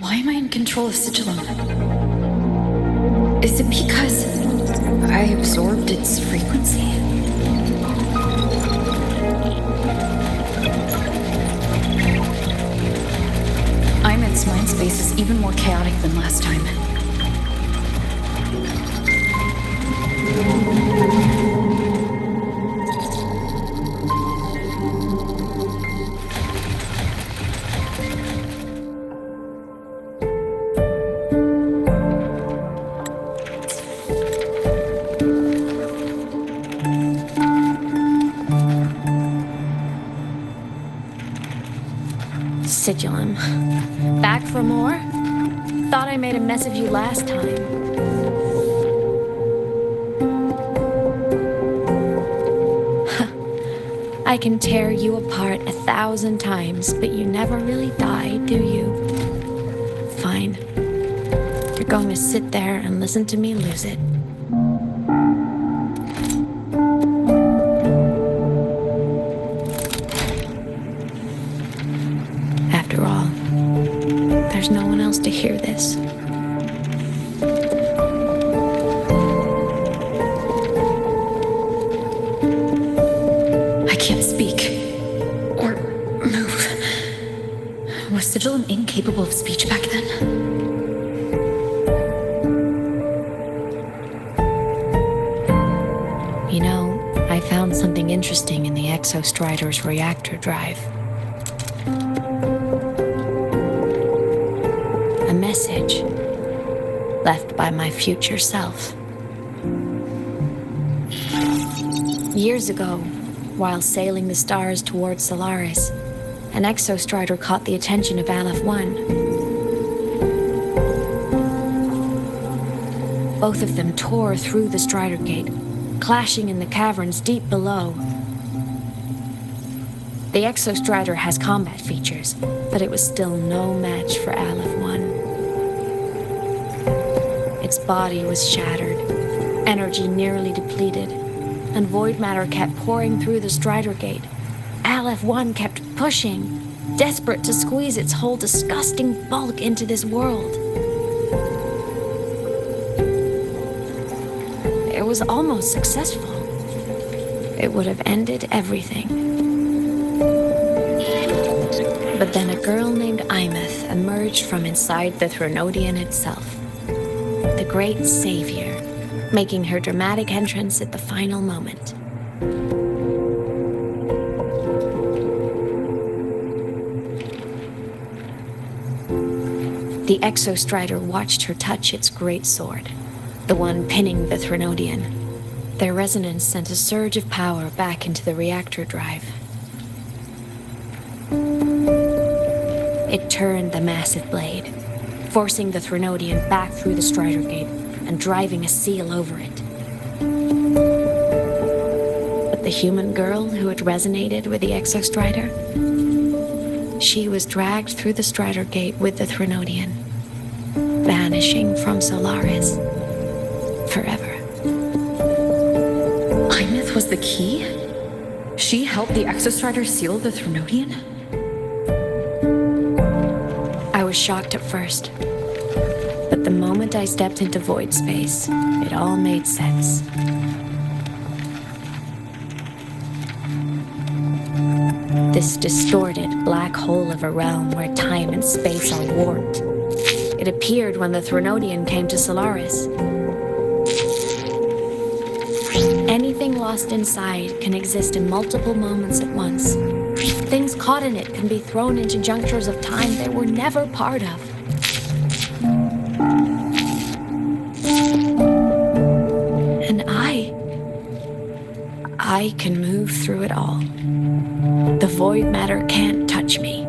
Why am I in control of Sigillum? Is it because I absorbed its frequency? Imeth's mind space is even more chaotic than last time. Sigillum. Back for more? Thought I made a mess of you last time. I can tear you apart 1,000 times, but you never really die, do you? Fine. You're going to sit there and listen to me lose it. After all, there's no one else to hear this. I can't speak. Or move. Was Sigillum incapable of speech back then? You know, I found something interesting in the Exostrider's reactor drive. A message left by my future self. Years ago, while sailing the stars towards Solaris, an Exostrider caught the attention of Aleph 1. Both of them tore through the Strider Gate, clashing in the caverns deep below. The Exostrider has combat features, but it was still no match for Aleph 1. Its body was shattered, energy nearly depleted, and void matter kept pouring through the Strider Gate. Aleph 1 kept pushing, desperate to squeeze its whole disgusting bulk into this world. It was almost successful. It would have ended everything. But then a girl named Imeth emerged from inside the Threnodian itself. The great savior, making her dramatic entrance at the final moment. The Exostrider watched her touch its great sword, the one pinning the Threnodian. Their resonance sent a surge of power back into the reactor drive. It turned the massive blade, forcing the Threnodian back through the Strider Gate and driving a seal over it. But the human girl who had resonated with the Exostrider, she was dragged through the Strider Gate with the Threnodian, vanishing from Solaris forever. Imeth was the key? She helped the Exostrider seal the Threnodian? I was shocked at first, but the moment I stepped into void space, it all made sense. This distorted black hole of a realm where time and space are warped. It appeared when the Threnodian came to Solaris. Anything lost inside can exist in multiple moments at once. Things caught in it can be thrown into junctures of time they were never part of. And I can move through it all. The void matter can't touch me.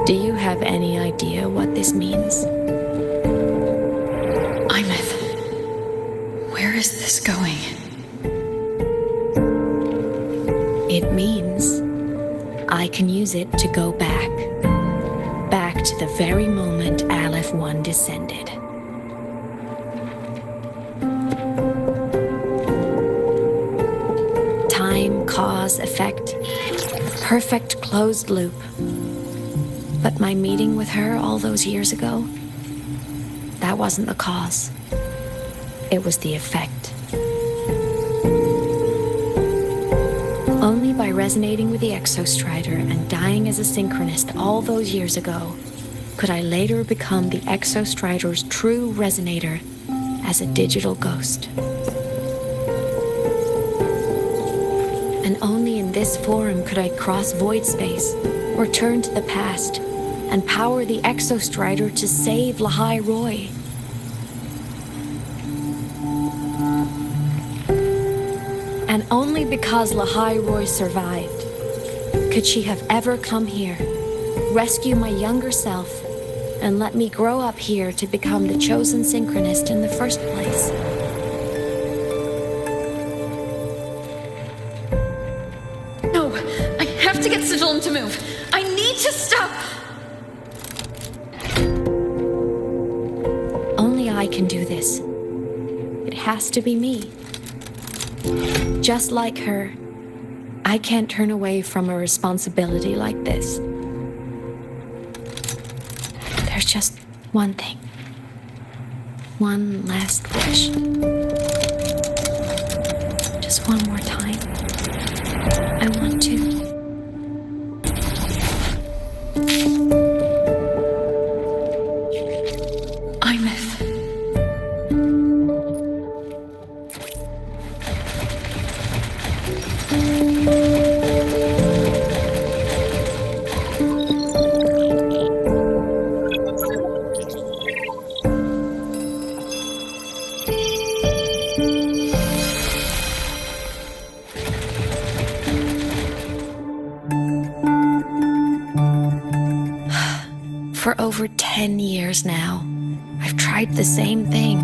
Do you have any idea what this means? Imeth, where is this going? It means I can use it to go back to the very moment Aleph 1 descended. Time, cause, effect, perfect closed loop. But my meeting with her all those years ago, that wasn't the cause. It was the effect. Only by resonating with the Exostrider and dying as a synchronist all those years ago could I later become the Exostrider's true resonator as a digital ghost. And only in this forum could I cross void space, return to the past, and power the Exostrider to save Lahai Roy. And only because Lahai Roy survived could she have ever come here, rescue my younger self, and let me grow up here to become the chosen synchronist in the first place. No, I have to get Sigillum to move. I need to stop. Only I can do this. It has to be me. Just like her, I can't turn away from a responsibility like this. There's just one thing. One last wish. Just one more time. I want to. For over 10 years now, I've tried the same thing.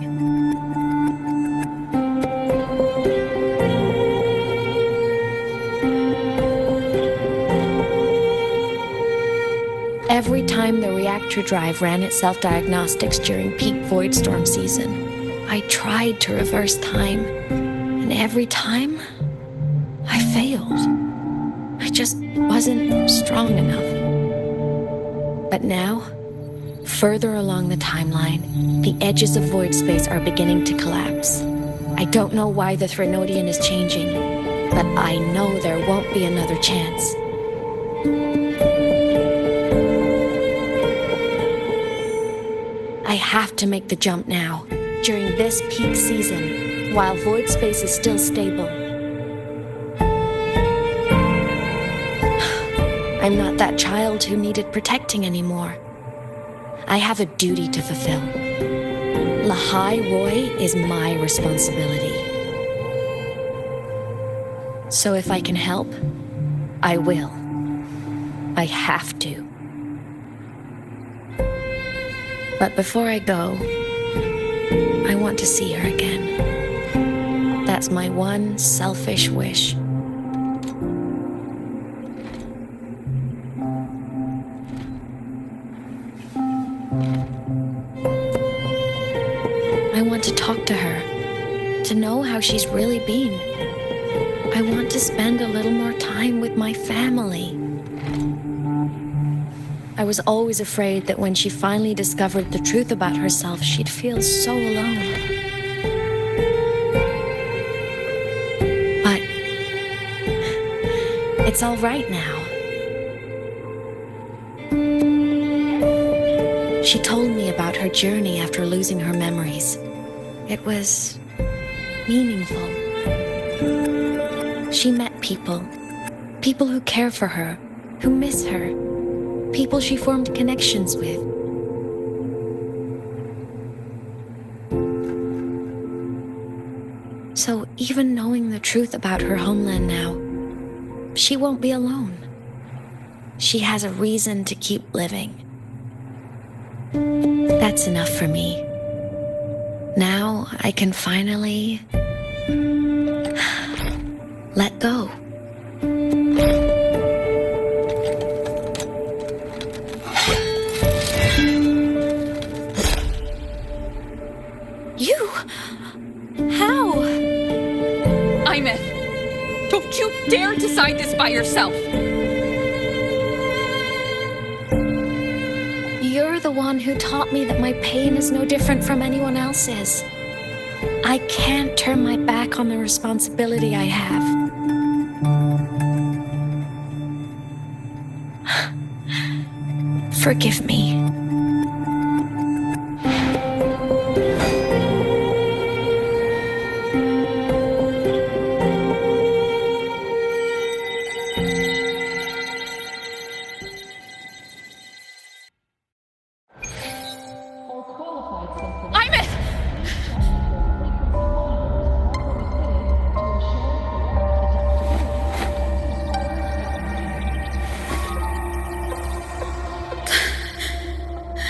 Every time the reactor drive ran its self-diagnostics during peak void storm season, I tried to reverse time, and every time, I failed. I just wasn't strong enough. But now, further along the timeline, the edges of void space are beginning to collapse. I don't know why the Threnodian is changing, but I know there won't be another chance. I have to make the jump now, during this peak season, while void space is still stable. I'm not that child who needed protecting anymore. I have a duty to fulfill. Lahai Roy is my responsibility. So if I can help, I will. I have to. But before I go, I want to see her again. That's my one selfish wish. I want to talk to her, to know how she's really been. I want to spend a little more time with my family. I was always afraid that when she finally discovered the truth about herself, she'd feel so alone. But it's all right now. She told me about her journey after losing her memories. It was meaningful. She met people who care for her, who miss her, people she formed connections with. So even knowing the truth about her homeland now, she won't be alone. She has a reason to keep living. That's enough for me. Now I can finally let go. You? How? Imeth, don't you dare decide this by yourself. one who taught me that my pain is no different from anyone else's. I can't turn my back on the responsibility I have. Forgive me.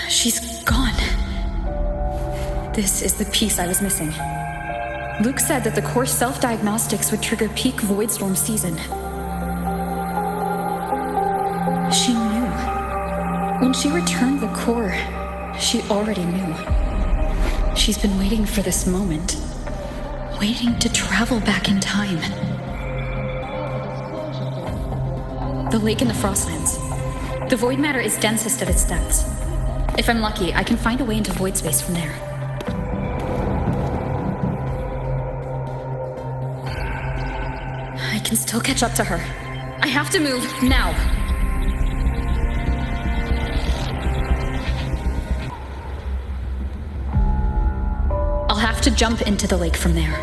She's gone. This is the piece I was missing. Luke said that the core self-diagnostics would trigger peak Voidstorm season. She knew. When she returned the core, she already knew. She's been waiting for this moment. Waiting to travel back in time. The lake in the Frostlands. The void matter is densest at its depths. If I'm lucky, I can find a way into void space from there. I can still catch up to her. I have to move now. I'll have to jump into the lake from there.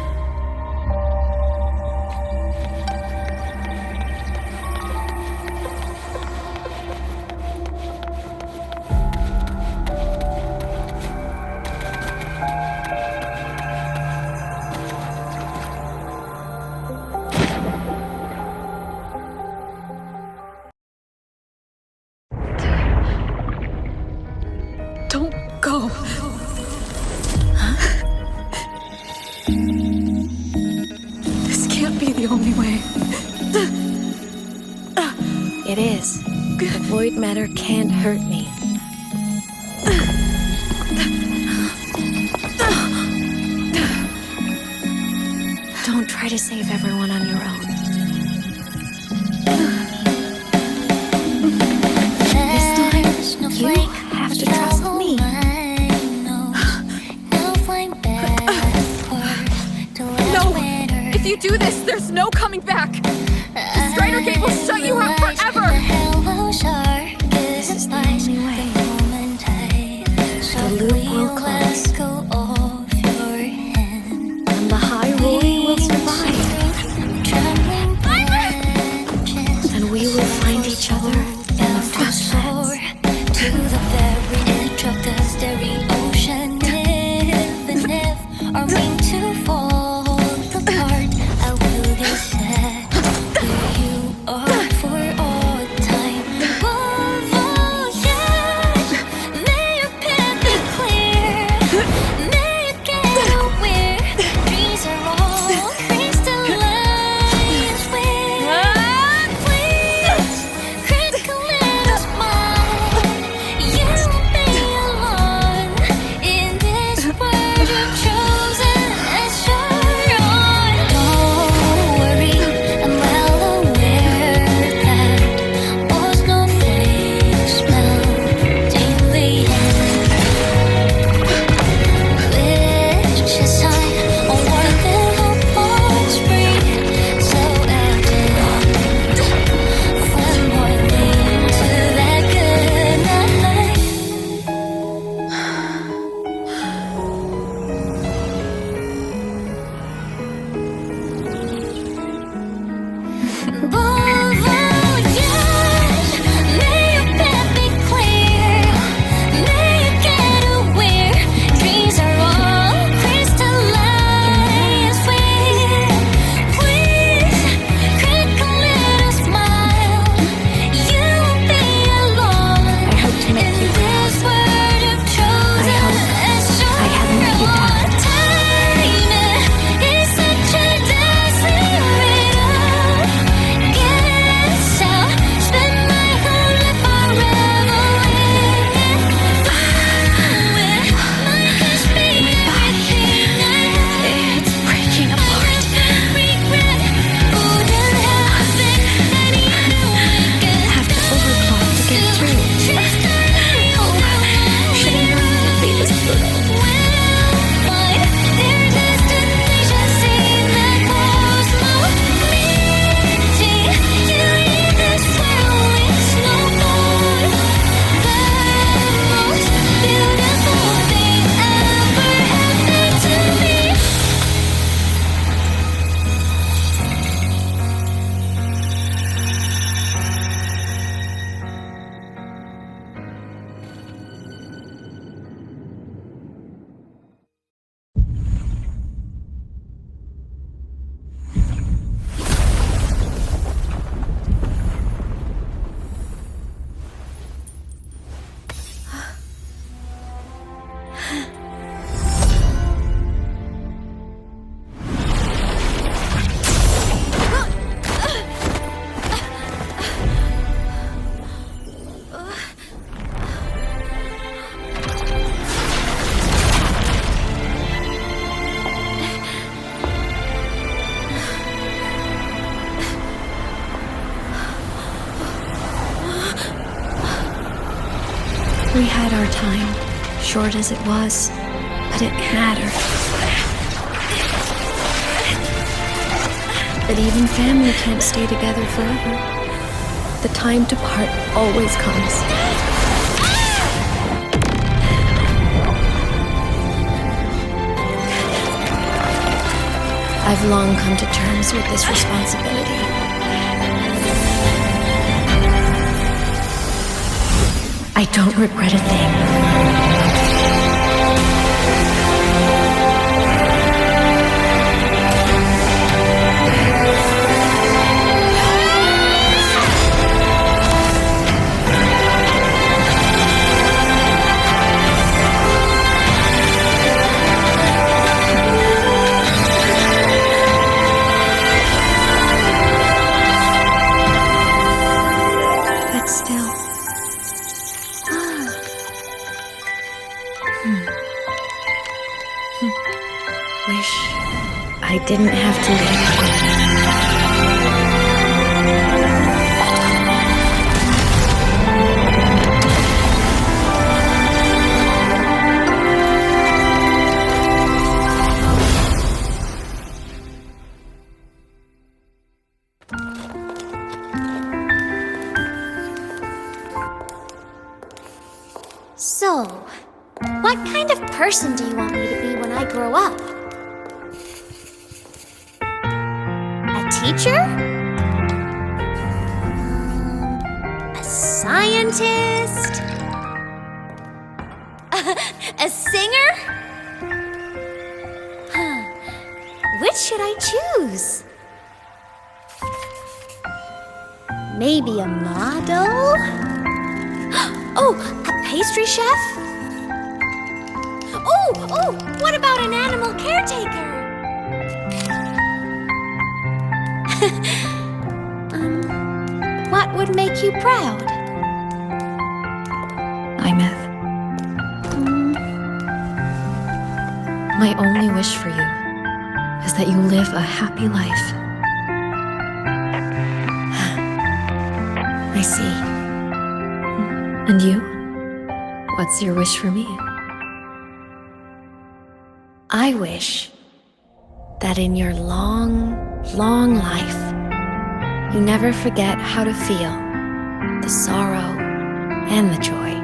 Don't go. Huh? This can't be the only way. It is. The void matter can't hurt me. Don't try to save everyone on your own. This time, you have to trust me. No! If you do this, there's no coming back! The Strider Gate will shut you out forever! This is the only way. The loop will close. And the Hyrule will survive. And we will find each other in the Frostlands. To the very edge of the starry ocean. Even if our meant to fall apart, I will be sad where you are for We had our time, short as it was, but it mattered. But even family can't stay together forever. The time to part always comes. I've long come to terms with this responsibility. I don't regret a thing. But still. Wish I didn't have to leave. So, what kind of person do you want me to be when I grow up? A teacher? A scientist? A singer? Which should I choose? Maybe a model? Oh, a pastry chef? Oh, what about an animal caretaker? What would make you proud? Imeth. My only wish for you is that you live a happy life. I see. And you? What's your wish for me? I wish that in your long, long life, you never forget how to feel the sorrow and the joy.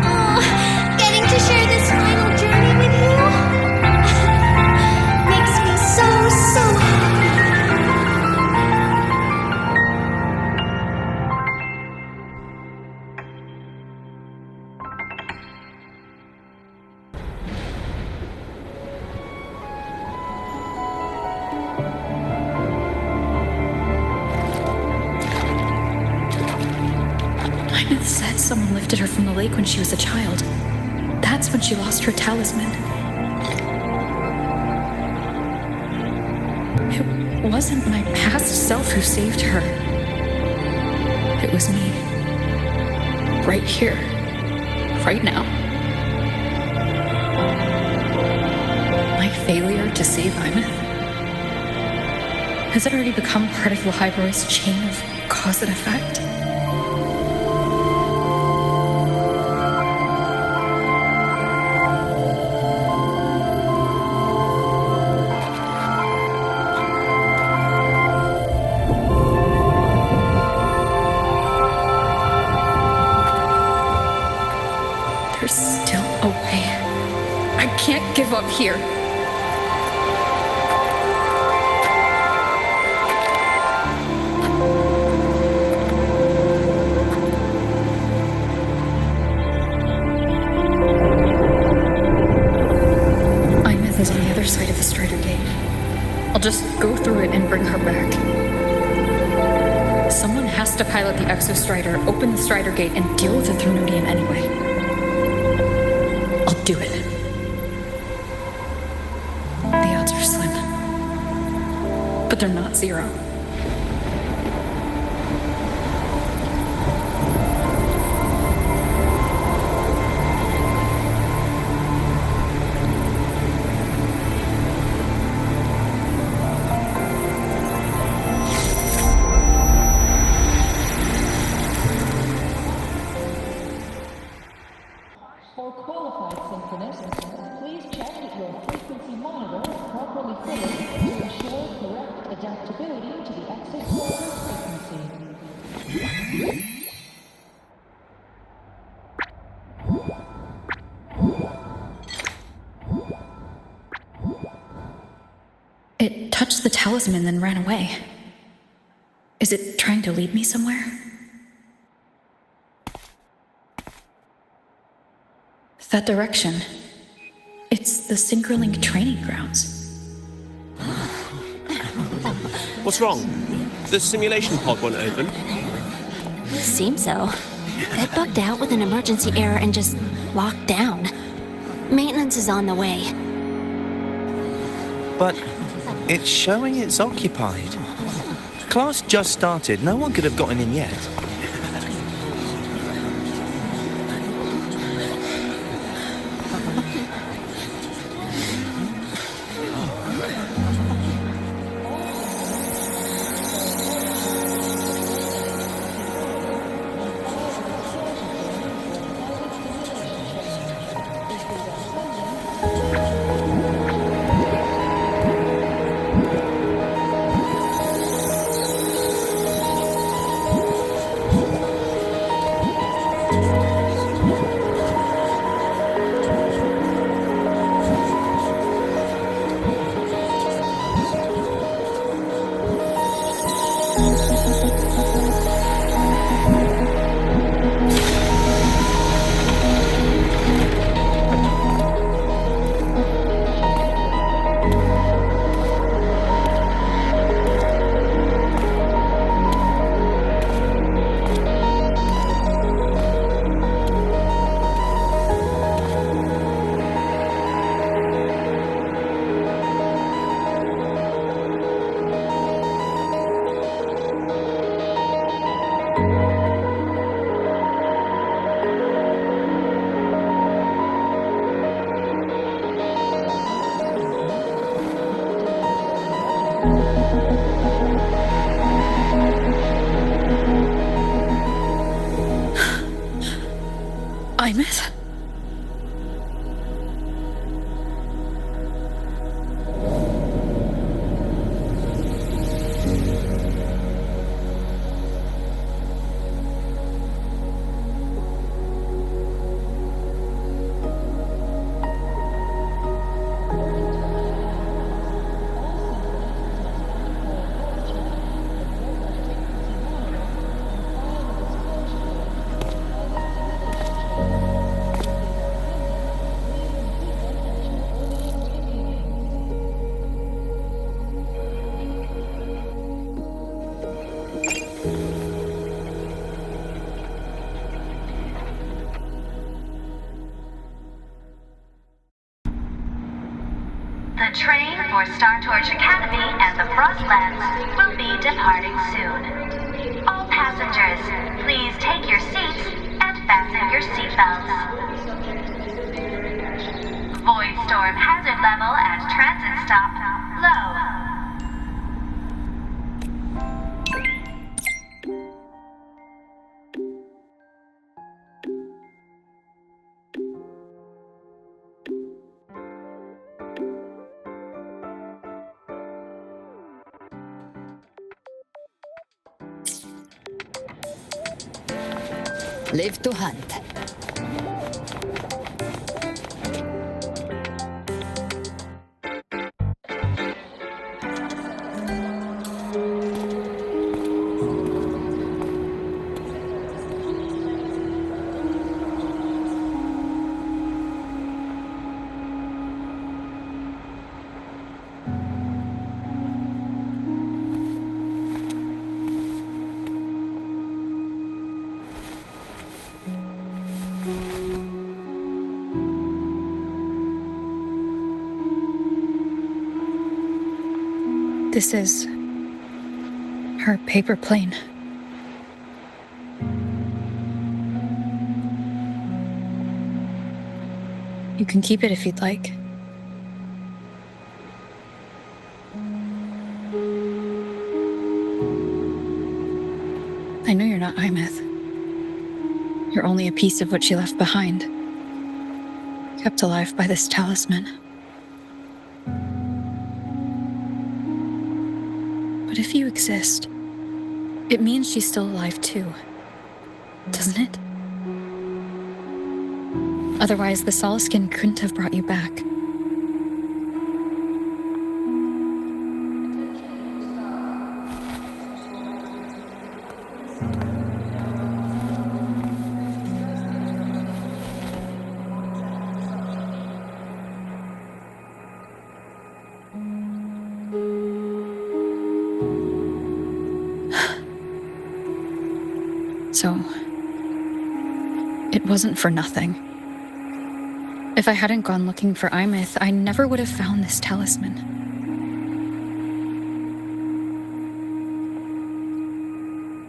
Oh, getting to share this final journey with you makes me so happy. Imeth said someone lifted her from the lake when she was a child. That's when she lost her talisman. It wasn't my past self who saved her. It was me. Right here. Right now. My failure to save Imeth? Has it already become part of Library's chain of cause and effect? There's still a way. I can't give up here. Imeth is on the other side of the Strider Gate. I'll just go through it and bring her back. Someone has to pilot the Exo-Strider, open the Strider Gate, and deal with the Thrunodium anyway. I'll do it. The odds are slim. But they're not zero. It touched the talisman, then ran away. Is it trying to lead me somewhere? That direction. It's the Synchronlink training grounds. What's wrong? The simulation pod won't open? Seems so. It bugged out with an emergency error and just locked down. Maintenance is on the way. But it's showing it's occupied. Class just started. No one could have gotten in yet. Imeth? The train for Star Torch Academy and the Frostlands will be departing soon. All passengers, please take your seats and fasten your seatbelts. Void storm hazard level at transit stop low. Live to hunt. This is her paper plane. You can keep it if you'd like. I know you're not Imeth. You're only a piece of what she left behind, kept alive by this talisman. But if you exist, it means she's still alive too, doesn't it? Otherwise, the Solaskin couldn't have brought you back. So, it wasn't for nothing. If I hadn't gone looking for Imith, I never would have found this talisman.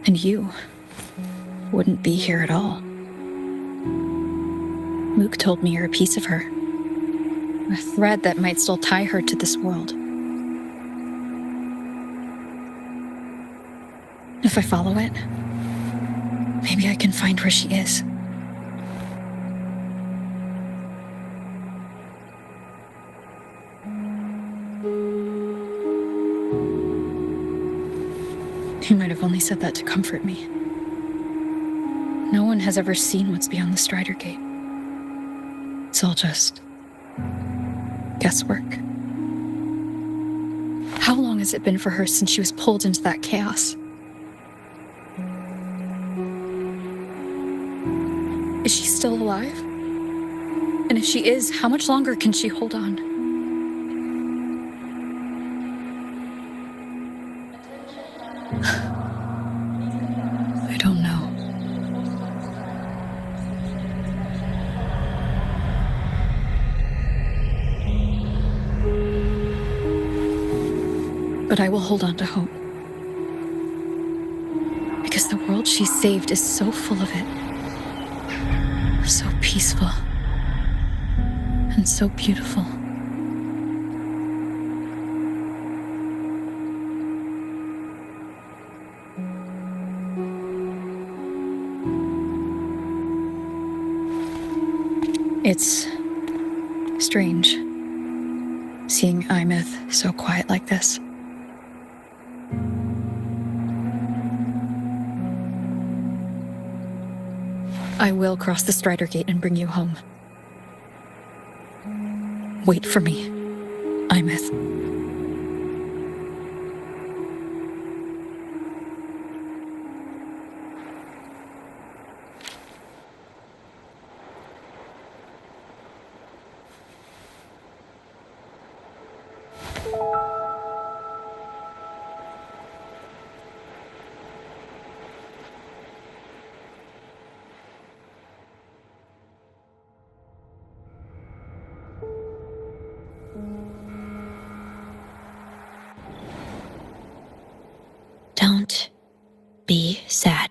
And you wouldn't be here at all. Mook told me you're a piece of her. A thread that might still tie her to this world. If I follow it, maybe I can find where she is. You might have only said that to comfort me. No one has ever seen what's beyond the Strider Gate. It's all just guesswork. How long has it been for her since she was pulled into that chaos? Is she still alive? And if she is, how much longer can she hold on? I don't know. But I will hold on to hope. Because the world she saved is so full of it. So peaceful. And so beautiful. It's strange seeing Imith so quiet like this. I will cross the Strider Gate and bring you home. Wait for me, Imith. Don't be sad.